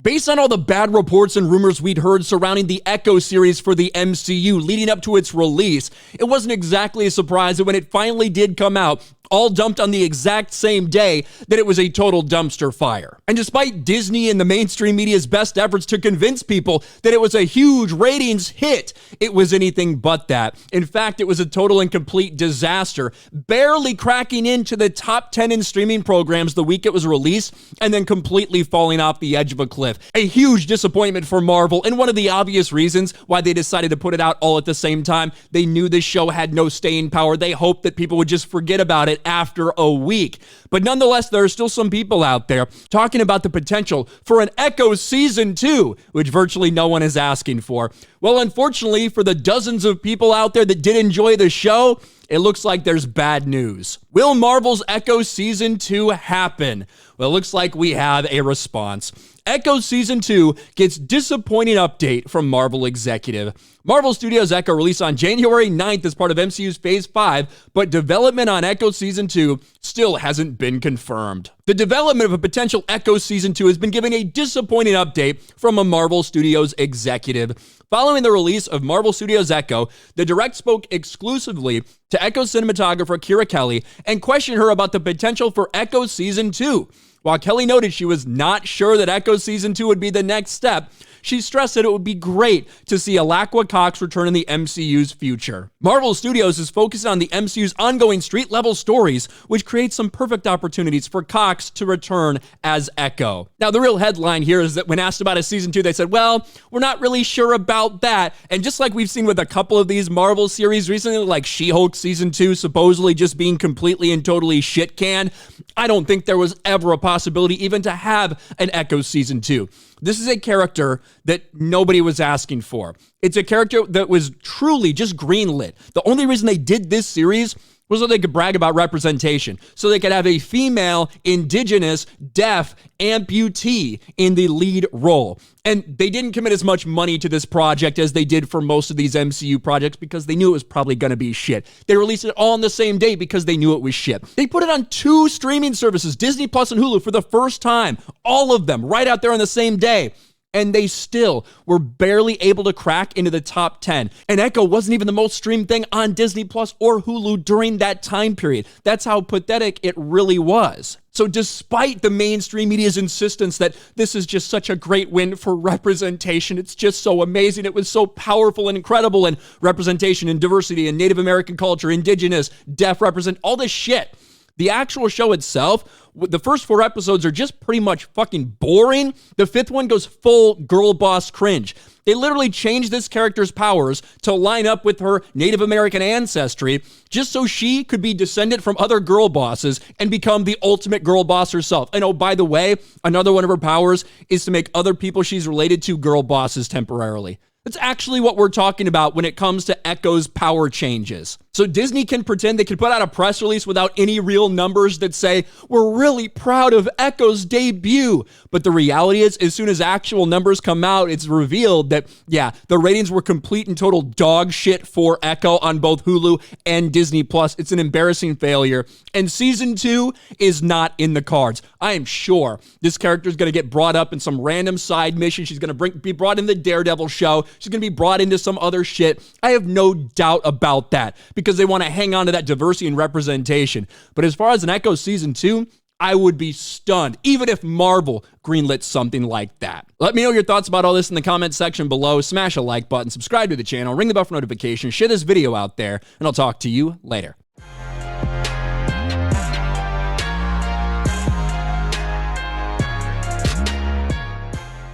Based on all the bad reports and rumors we'd heard surrounding the Echo series for the MCU leading up to its release, it wasn't exactly a surprise that when it finally did come out, all dumped on the exact same day, that it was a total dumpster fire. And despite Disney and the mainstream media's best efforts to convince people that it was a huge ratings hit, it was anything but that. In fact, it was a total and complete disaster, barely cracking into the top 10 in streaming programs the week it was released, and then completely falling off the edge of a cliff. A huge disappointment for Marvel, and one of the obvious reasons why they decided to put it out all at the same time. They knew this show had no staying power. They hoped that people would just forget about it after a week. But nonetheless, there are still some people out there talking about the potential for an Echo Season 2, which virtually no one is asking for. Well, unfortunately, for the dozens of people out there that did enjoy the show, it looks like there's bad news. Will Marvel's Echo Season 2 happen? Well, it looks like we have a response. Echo Season 2 gets disappointing update from Marvel executive. Marvel Studios' Echo released on January 9th as part of MCU's Phase 5, but development on Echo Season 2 still hasn't been confirmed. The development of a potential Echo Season 2 has been given a disappointing update from a Marvel Studios executive. Following the release of Marvel Studios' Echo, the direct spoke exclusively to Echo cinematographer Kira Kelly and questioned her about the potential for Echo Season 2. While Kelly noted she was not sure that Echo Season 2 would be the next step, she stressed that it would be great to see Alaqua Cox return in the MCU's future. Marvel Studios is focused on the MCU's ongoing street-level stories, which creates some perfect opportunities for Cox to return as Echo. Now, the real headline here is that when asked about a Season 2, they said, well, we're not really sure about that. And just like we've seen with a couple of these Marvel series recently, like She-Hulk Season 2 supposedly just being completely and totally shit-canned, I don't think there was ever a possibility even to have an Echo Season 2. This is a character that nobody was asking for. It's a character that was truly just greenlit. The only reason they did this series was so they could brag about representation, so they could have a female, indigenous, deaf amputee in the lead role. And they didn't commit as much money to this project as they did for most of these MCU projects because they knew it was probably going to be shit. They released it all on the same day because they knew it was shit. They put it on 2 streaming services, Disney Plus and Hulu, for the first time. All of them right out there on the same day. And they still were barely able to crack into the top 10. And Echo wasn't even the most streamed thing on Disney Plus or Hulu during that time period. That's how pathetic it really was. So despite the mainstream media's insistence that this is just such a great win for representation, it's just so amazing, it was so powerful and incredible, and representation and diversity and Native American culture, indigenous, deaf represent, all this shit. The actual show itself, the first 4 episodes are just pretty much fucking boring. The 5th one goes full girl boss cringe. They literally changed this character's powers to line up with her Native American ancestry just so she could be descended from other girl bosses and become the ultimate girl boss herself. And oh, by the way, another one of her powers is to make other people she's related to girl bosses temporarily. That's actually what we're talking about when it comes to Echo's power changes. So Disney can pretend they can put out a press release without any real numbers that say, we're really proud of Echo's debut. But the reality is, as soon as actual numbers come out, it's revealed that, yeah, the ratings were complete and total dog shit for Echo on both Hulu and Disney Plus. It's an embarrassing failure. And Season 2 is not in the cards. I am sure this character is going to get brought up in some random side mission. She's going to be brought in the Daredevil show. She's going to be brought into some other shit. I have no doubt about that because they want to hang on to that diversity and representation. But as far as an Echo Season 2, I would be stunned, even if Marvel greenlit something like that. Let me know your thoughts about all this in the comments section below. Smash a like button, subscribe to the channel, ring the bell for notifications, share this video out there, and I'll talk to you later.